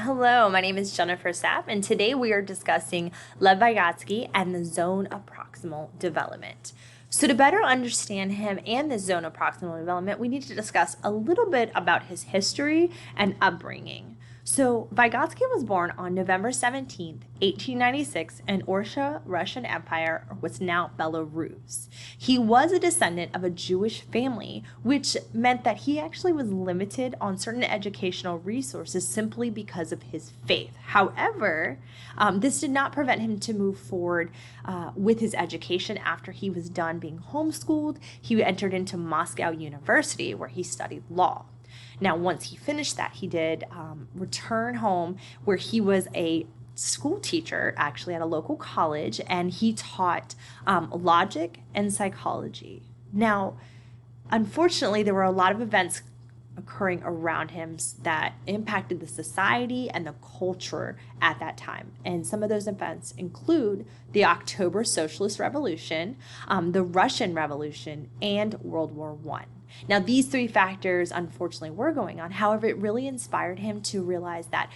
Hello, my name is Jennifer Sapp, and today we are discussing Lev Vygotsky and the zone of proximal development. So to better understand him and the zone of proximal development, we need to discuss a little bit about his history and upbringing. So Vygotsky was born on November 17th, 1896 in Orsha, Russian Empire, or what's now Belarus. He was a descendant of a Jewish family, which meant that he actually was limited on certain educational resources simply because of his faith. However, this did not prevent him to move forward with his education after he was done being homeschooled. He entered into Moscow University, where he studied law. Now, once he finished that, he did return home, where he was a school teacher actually at a local college, and he taught logic and psychology. Now, unfortunately, there were a lot of events occurring around him that impacted the society and the culture at that time. And some of those events include the October Socialist Revolution, the Russian Revolution, and World War I. Now, these three factors, unfortunately, were going on. However, it really inspired him to realize that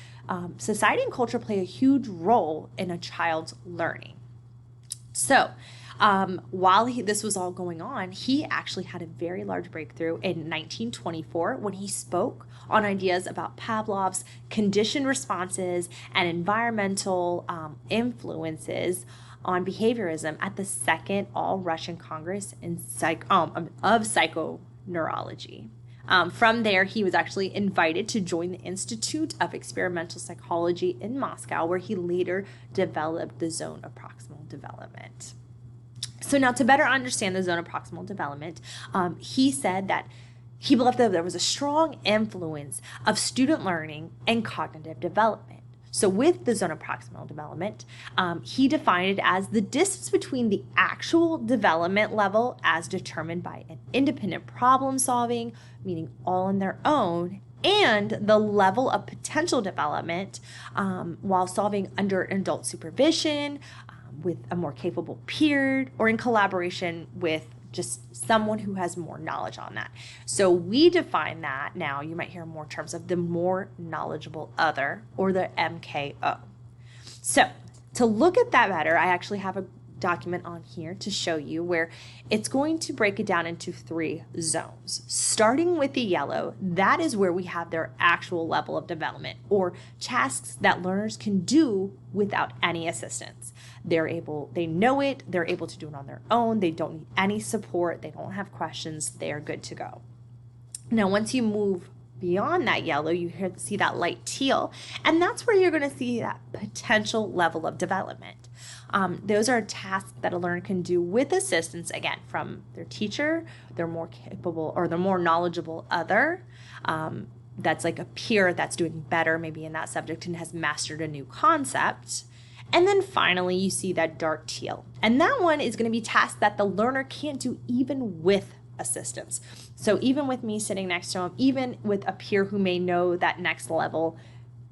society and culture play a huge role in a child's learning. So, while this was all going on, he actually had a very large breakthrough in 1924 when he spoke on ideas about Pavlov's conditioned responses and environmental influences on behaviorism at the Second All-Russian Congress of Psychoneurology. From there, he was actually invited to join the Institute of Experimental Psychology in Moscow, where he later developed the zone of proximal development. So now, to better understand the zone of proximal development, he said that he believed that there was a strong influence of student learning and cognitive development. So with the zone of proximal development, he defined it as the distance between the actual development level as determined by an independent problem solving, meaning all on their own, and the level of potential development while solving under adult supervision, with a more capable peer, or in collaboration with just someone who has more knowledge on that. So we define that now, you might hear more terms of the more knowledgeable other, or the MKO. So to look at that better, I actually have a document on here to show you where it's going to break it down into three zones. Starting with the yellow, that is where we have their actual level of development, or tasks that learners can do without any assistance. They know it, they're able to do it on their own, they don't need any support, they don't have questions, they are good to go. Now, once you move beyond that yellow, you see that light teal, and that's where you're going to see that potential level of development. Those are tasks that a learner can do with assistance, again, from their teacher, their more capable or their more knowledgeable other, that's like a peer that's doing better maybe in that subject and has mastered a new concept. And then finally, you see that dark teal. And that one is going to be tasks that the learner can't do even with assistance. So even with me sitting next to them, even with a peer who may know that next level,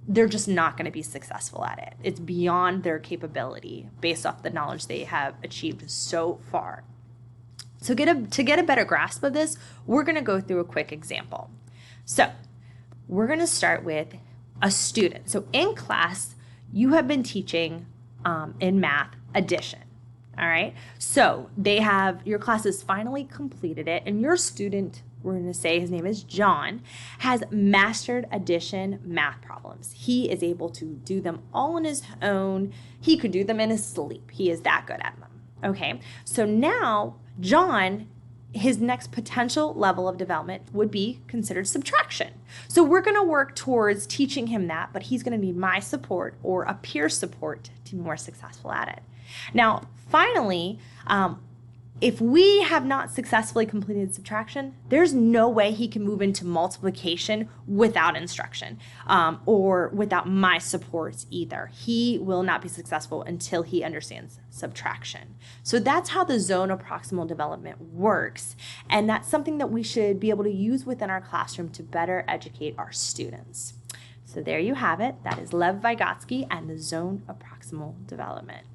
they're just not going to be successful at it. It's beyond their capability based off the knowledge they have achieved so far. So to get a better grasp of this, we're going to go through a quick example. So we're going to start with a student. So in class, you have been teaching in math addition. All right. So your class has finally completed it, and your student, we're going to say his name is John, has mastered addition math problems. He is able to do them all on his own. He could do them in his sleep. He is that good at them. Okay. So now John, his next potential level of development would be considered subtraction. So we're going to work towards teaching him that, but he's going to need my support or a peer support to be more successful at it. Now, finally, if we have not successfully completed subtraction, there's no way he can move into multiplication without instruction or without my support either. He will not be successful until he understands subtraction. So that's how the zone of proximal development works. And that's something that we should be able to use within our classroom to better educate our students. So there you have it. That is Lev Vygotsky and the zone of proximal development.